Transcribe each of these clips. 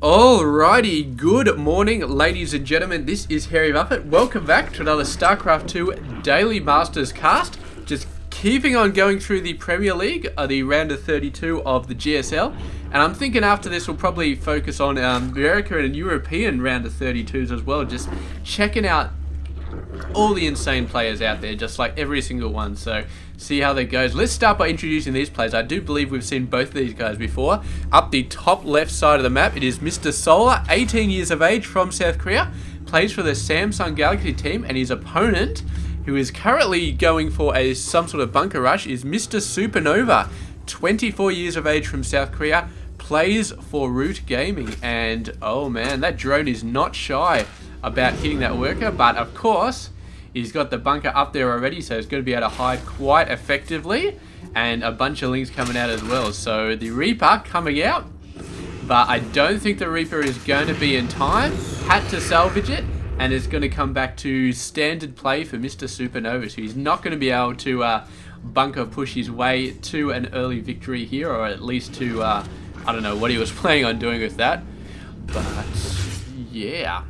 Alrighty, good morning ladies and gentlemen, this is Harry Buffett. Welcome back to another Starcraft 2 Daily Masters cast. Just keeping on going through the Premier League, the round of 32 of the GSL. And I'm thinking after this we'll probably focus on America and European round of 32s as well. Just checking out all the insane players out there, just like every single one. So see how that goes. Let's start by introducing these players. I do believe we've seen both of these guys before. Up the top left side of the map, it is Mr. Solar, 18 years of age, from South Korea, plays for the Samsung Galaxy team, and his opponent, who is currently going for some sort of bunker rush, is Mr. SuperNova, 24 years of age, from South Korea, plays for Root Gaming. And oh man, that drone is not shy about hitting that worker, but of course he's got the bunker up there already, so he's going to be able to hide quite effectively, and a bunch of links coming out as well. So the Reaper coming out, but I don't think the Reaper is going to be in time. Had to salvage it, and it's going to come back to standard play for Mr. SuperNova. So he's not going to be able to bunker push his way to an early victory here, or at least to, I don't know what he was planning on doing with that. But yeah.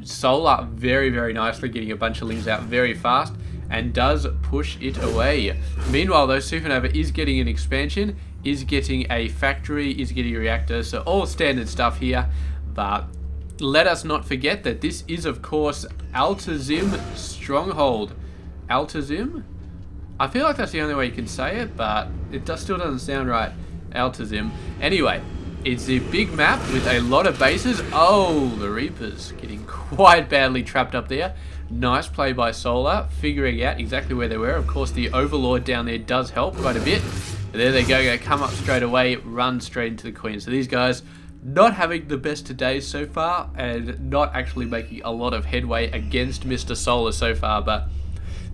Solar very, very nicely getting a bunch of links out very fast and does push it away. Meanwhile though, SuperNova is getting an expansion, is getting a factory, is getting a reactor, so all standard stuff here. But let us not forget that this is of course Altazim Stronghold. Altazim? I feel like that's the only way you can say it, but it still doesn't sound right. Altazim. Anyway, it's a big map with a lot of bases. Oh, the Reapers getting quite badly trapped up there. Nice play by Solar, figuring out exactly where they were. Of course, the Overlord down there does help quite a bit. There they go, come up straight away, run straight into the Queen. So these guys not having the best of days so far, and not actually making a lot of headway against Mr. Solar so far, but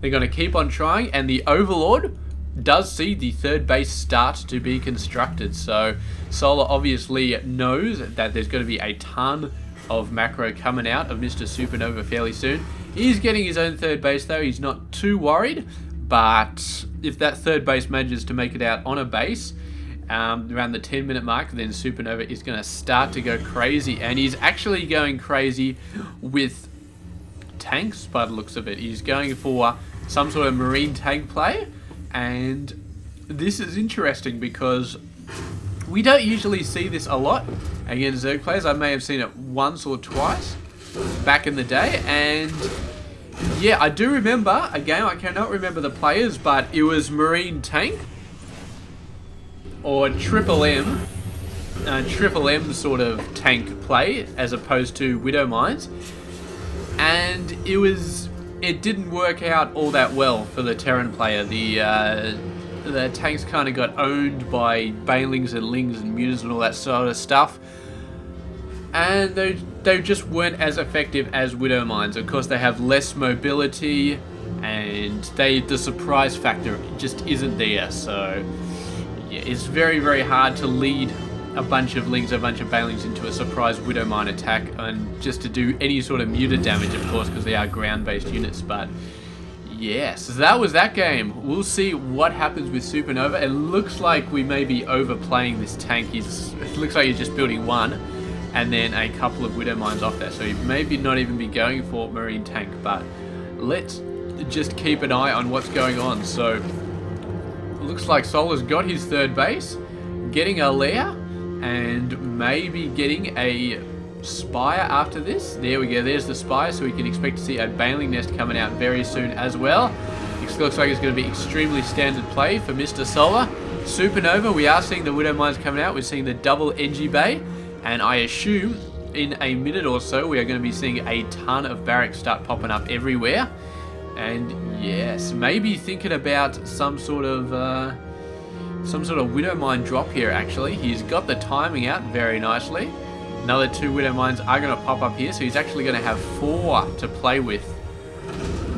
they're going to keep on trying, and the Overlord does see the third base start to be constructed. So Solar obviously knows that there's going to be a ton of macro coming out of Mr. SuperNova fairly soon. He's getting his own third base though, he's not too worried, but if that third base manages to make it out on a base around the 10-minute mark, then SuperNova is going to start to go crazy, and he's actually going crazy with tanks by the looks of it. He's going for some sort of marine tank play. And this is interesting because we don't usually see this a lot against Zerg players. I may have seen it once or twice back in the day, and yeah, I do remember a game. I cannot remember the players, but it was Marine Tank or Triple M sort of tank play as opposed to Widow Mines, and it didn't work out all that well for the Terran player. The tanks kind of got owned by Banelings and Lings and Mutants and all that sort of stuff. And they just weren't as effective as Widow Mines. Of course, they have less mobility, and the surprise factor just isn't there. So yeah, it's very, very hard to lead a bunch of Lings, a bunch of Banelings into a surprise Widow Mine attack, and just to do any sort of muted damage, of course, because they are ground-based units. But yes, so that was that game. We'll see what happens with SuperNova. It looks like we may be overplaying this tank. It looks like he's just building one, and then a couple of Widow Mines off there. So he maybe not even be going for Marine Tank, but let's just keep an eye on what's going on. So it looks like Solar's got his third base, getting a lair, and maybe getting a Spire after this. There we go, there's the Spire, so we can expect to see a Baneling nest coming out very soon as well. It looks like it's going to be extremely standard play for Mr. Solar. SuperNova, we are seeing the Widow Mines coming out, we're seeing the double NG Bay, and I assume in a minute or so we are going to be seeing a ton of barracks start popping up everywhere. And yes, maybe thinking about some sort of Widow Mine drop here actually. He's got the timing out very nicely. Another 2 Widow Mines are going to pop up here, so he's actually going to have 4 to play with,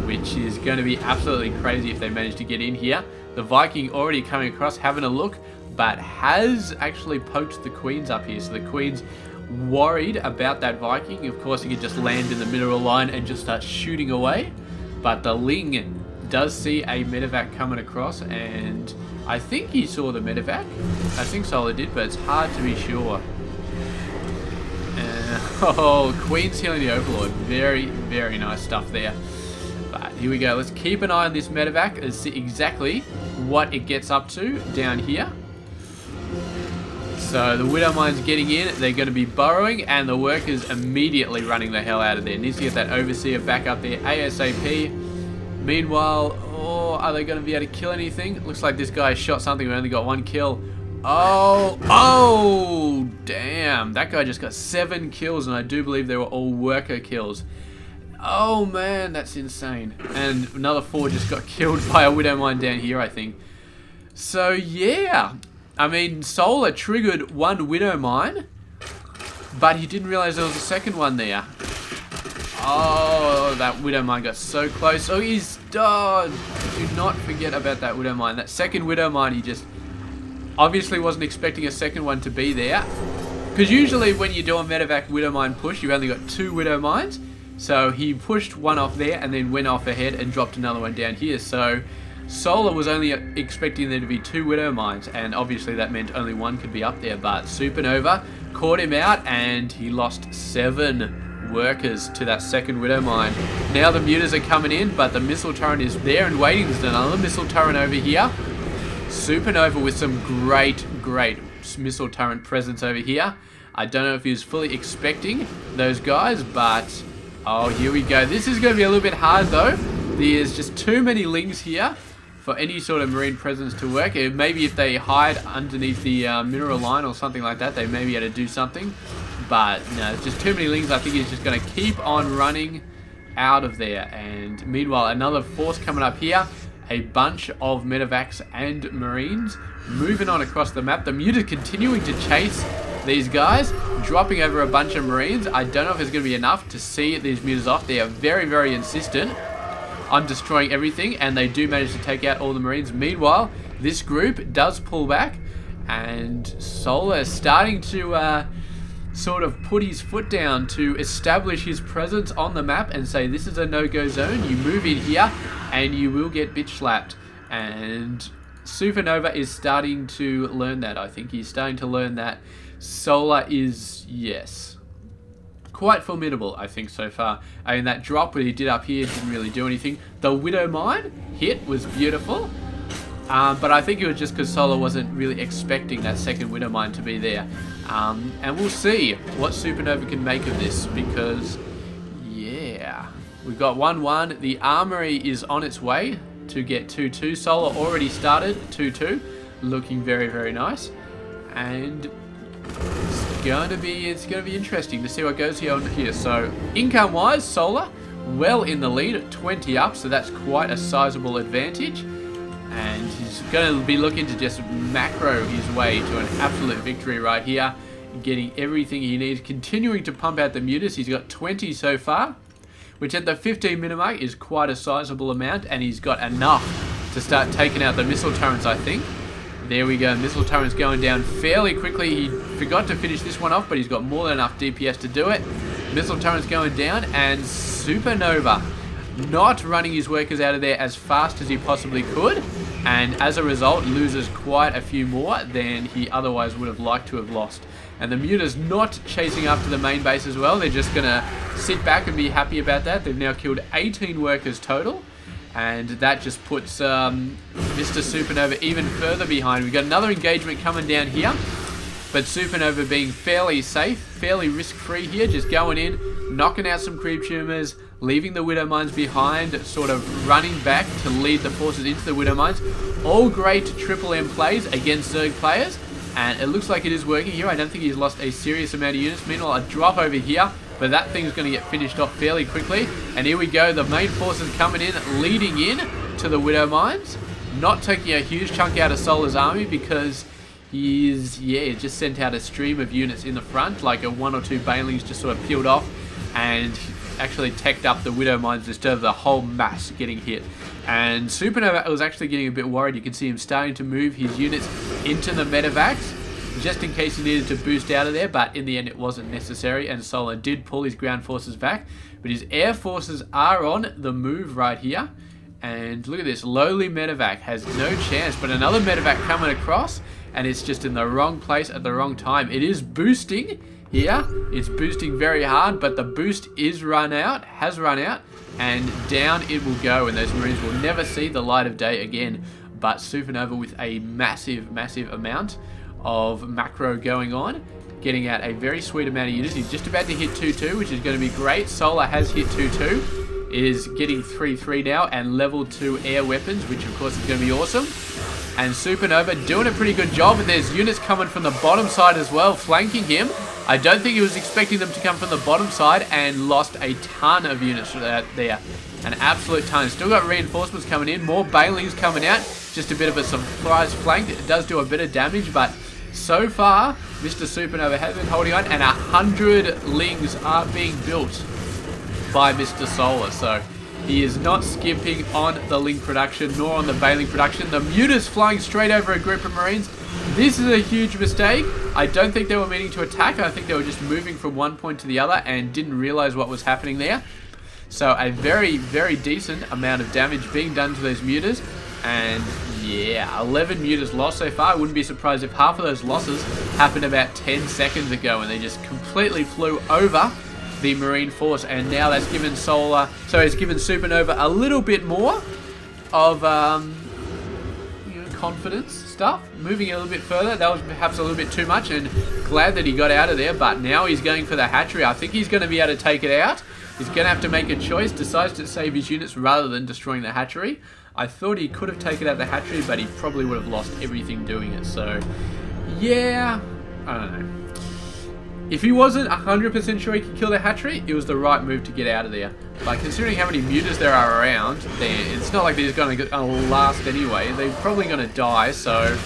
which is going to be absolutely crazy if they manage to get in here. The Viking already coming across, having a look, but has actually poked the Queens up here, so the Queen's worried about that Viking. Of course, he could just land in the mineral line and just start shooting away, but the Ling does see a medevac coming across, and I think he saw the medevac. I think Solar did, but it's hard to be sure. Oh, Queen's healing the Overlord. Very, very nice stuff there. But here we go. Let's keep an eye on this medevac and see exactly what it gets up to down here. So the Widowmine's getting in. They're going to be burrowing, and the workers immediately running the hell out of there. Needs to get that Overseer back up there ASAP. Meanwhile, oh, are they going to be able to kill anything? Looks like this guy shot something. We only got one kill. Oh, damn. That guy just got 7 kills, and I do believe they were all worker kills. Oh, man, that's insane. And another 4 just got killed by a Widowmine down here, I think. So, yeah. I mean, Solar triggered one Widowmine, but he didn't realize there was a second one there. Oh, that Widowmine got so close. Oh, he's... Oh, do not forget about that Widowmine. That second Widowmine, he just... obviously wasn't expecting a second one to be there. Because usually when you do a medevac Widowmine push, you've only got 2 Widowmines. So he pushed one off there and then went off ahead and dropped another one down here. So Solar was only expecting there to be 2 Widowmines, and obviously that meant only one could be up there. But SuperNova caught him out, and he lost 7 workers to that second Widowmine. Now the mutas are coming in, but the missile turret is there and waiting. There's another missile turret over here. SuperNova with some great missile turret presence over here. I don't know if he was fully expecting those guys, but oh, here we go. This is going to be a little bit hard though. There's just too many lings here for any sort of marine presence to work. Maybe if they hide underneath the mineral line or something like that, they may be able to do something. But no, it's just too many lings. I think he's just going to keep on running out of there. And meanwhile, another force coming up here. A bunch of medevacs and marines moving on across the map. The muta continuing to chase these guys, dropping over a bunch of marines. I don't know if it's going to be enough to see these mutas off. They are very insistent on destroying everything, and they do manage to take out all the marines. Meanwhile, this group does pull back, and Solar is starting to sort of put his foot down to establish his presence on the map and say, this is a no-go zone. You move in here and you will get bitch slapped. And SuperNova is starting to learn that. I think he's starting to learn that Solar is, yes, quite formidable, I think, so far. I mean, that drop that he did up here didn't really do anything. The Widowmine hit was beautiful. But I think it was just because Solar wasn't really expecting that second Widowmine to be there. And we'll see what SuperNova can make of this, because, yeah, we've got 1-1. The Armory is on its way to get 2-2. Solar already started 2-2, looking very nice. And it's going to be interesting to see what goes here on here. So income-wise, Solar well in the lead, 20 up, so that's quite a sizable advantage. And he's going to be looking to just macro his way to an absolute victory right here, getting everything he needs, continuing to pump out the mutas. He's got 20 so far, which at the 15-minute mark is quite a sizable amount, and he's got enough to start taking out the missile turrets, I think. There we go, missile turrets going down fairly quickly. He forgot to finish this one off, but he's got more than enough DPS to do it. Missile turrets going down, and SuperNova not running his workers out of there as fast as he possibly could, and as a result loses quite a few more than he otherwise would have liked to have lost. And the mutas not chasing after the main base as well. They're just gonna sit back and be happy about that. They've now killed 18 workers total, and that just puts Mr. SuperNova even further behind. We've got another engagement coming down here, but SuperNova being fairly safe, fairly risk-free here, just going in, knocking out some creep tumors, leaving the Widowmines behind, sort of running back to lead the forces into the Widowmines. All great Triple M plays against Zerg players, and it looks like it is working here. I don't think he's lost a serious amount of units. Meanwhile, a drop over here, but that thing's going to get finished off fairly quickly. And here we go, the main forces coming in, leading in to the Widowmines, not taking a huge chunk out of Solar's army because he's just sent out a stream of units in the front, like a 1 or 2 Banelings just sort of peeled off, and actually teched up the Widowmines instead of the whole mass getting hit. And SuperNova was actually getting a bit worried. You can see him starting to move his units into the medevacs just in case he needed to boost out of there, but in the end it wasn't necessary, and Solar did pull his ground forces back, but his air forces are on the move right here. And look at this, lowly medevac has no chance, but another medevac coming across, and it's just in the wrong place at the wrong time. It is boosting here. It's boosting very hard, but the boost has run out, and down it will go, and those Marines will never see the light of day again. But SuperNova with a massive, massive amount of macro going on, getting out a very sweet amount of units. He's just about to hit 2-2, which is going to be great. Solar has hit 2-2, is getting 3-3 now, and level 2 air weapons, which of course is going to be awesome. And SuperNova doing a pretty good job, and there's units coming from the bottom side as well, flanking him. I don't think he was expecting them to come from the bottom side, and lost a ton of units there. An absolute ton. Still got reinforcements coming in, more Bailings coming out. Just a bit of a surprise flank. It does do a bit of damage, but so far, Mr. SuperNova has been holding on, and 100 Lings are being built by Mr. Solar. So he is not skimping on the Ling production, nor on the Bailing production. The Muta's flying straight over a group of Marines. This is a huge mistake. I don't think they were meaning to attack. I think they were just moving from one point to the other and didn't realize what was happening there. So a very, very decent amount of damage being done to those Mutas. And yeah, 11 Mutas lost so far. I wouldn't be surprised if half of those losses happened about 10 seconds ago, and they just completely flew over the Marine force. And now that's given it's given SuperNova a little bit more of confidence stuff, moving a little bit further. That was perhaps a little bit too much, and glad that he got out of there. But now he's going for the hatchery. I think he's going to be able to take it out. He's going to have to make a choice. Decides to save his units rather than destroying the hatchery. I thought he could have taken out the hatchery, but he probably would have lost everything doing it. So, yeah, I don't know. If he wasn't 100% sure he could kill the hatchery, it was the right move to get out of there. But considering how many Mutas there are around, it's not like they're going to last anyway. They're probably going to die, so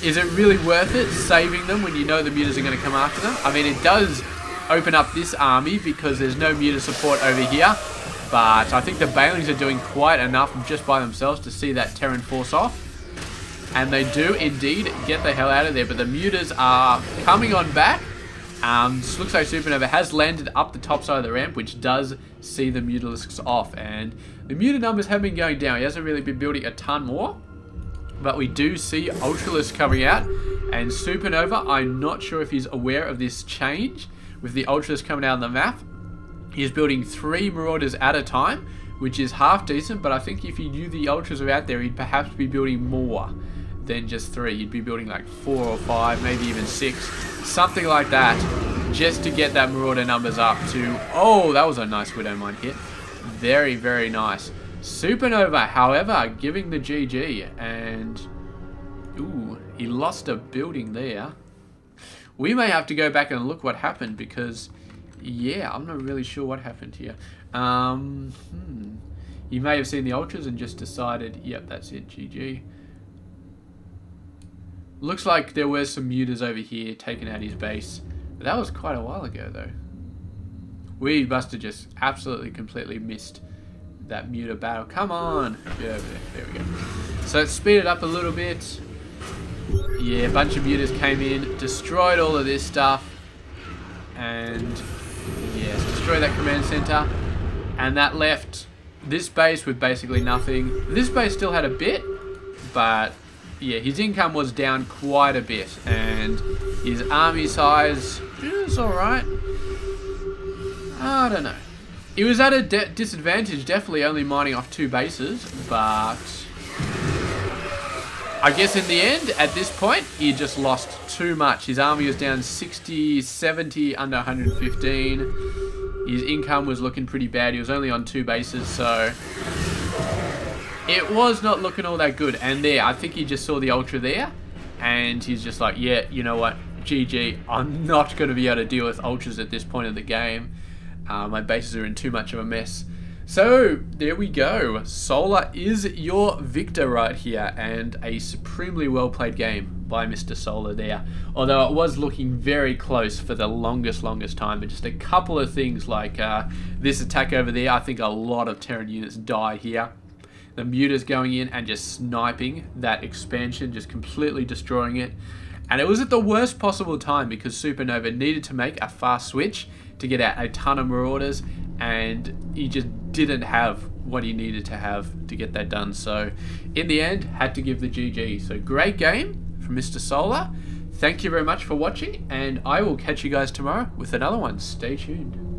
is it really worth it saving them when you know the Mutas are going to come after them? I mean, it does open up this army because there's no Muta support over here. But I think the Bailings are doing quite enough just by themselves to see that Terran force off. And they do indeed get the hell out of there. But the Mutas are coming on back. Looks like SuperNova has landed up the top side of the ramp, which does see the Mutalisks off. And the Muta numbers have been going down. He hasn't really been building a ton more. But we do see Ultralisks coming out. And SuperNova, I'm not sure if he's aware of this change with the Ultralisks coming out on the map. He is building 3 Marauders at a time, which is half decent, but I think if he knew the Ultras were out there, he'd perhaps be building more than just 3. He'd be building like 4 or 5, maybe even 6, something like that, just to get that Marauder numbers up to... Oh, that was a nice Widowmine hit. Very, very nice. SuperNova, however, giving the GG, and... Ooh, he lost a building there. We may have to go back and look what happened, because... Yeah, I'm not really sure what happened here. You may have seen the Ultras and just decided, yep, that's it, GG. Looks like there were some Mutas over here taking out his base. But that was quite a while ago, though. We must have just absolutely, completely missed that Muta battle. Come on! Get over there. There we go. So let's speed it up a little bit. Yeah, a bunch of Mutas came in, destroyed all of this stuff. And... yes, destroy that command center, and that left this base with basically nothing. This base still had a bit, but yeah, his income was down quite a bit, and his army size is alright. I don't know. He was at a disadvantage, definitely only mining off 2 bases, but I guess in the end, at this point, he just lost too much. His army was down 60, 70, under 115. His income was looking pretty bad. He was only on 2 bases, so it was not looking all that good. And there, I think he just saw the Ultra there, and he's just like, yeah, you know what, GG, I'm not going to be able to deal with Ultras at this point of the game. My bases are in too much of a mess. So, there we go. Solar is your victor right here, and a supremely well played game by Mr. Solar there. Although it was looking very close for the longest time, but just a couple of things like this attack over there, I think a lot of Terran units died here. The Mutas going in and just sniping that expansion, just completely destroying it. And it was at the worst possible time because SuperNova needed to make a fast switch to get out a ton of Marauders, and he just didn't have what he needed to have to get that done. So in the end, had to give the GG. So great game from from Mr. Solar. Thank you very much for watching, and I will catch you guys tomorrow with another one. Stay tuned.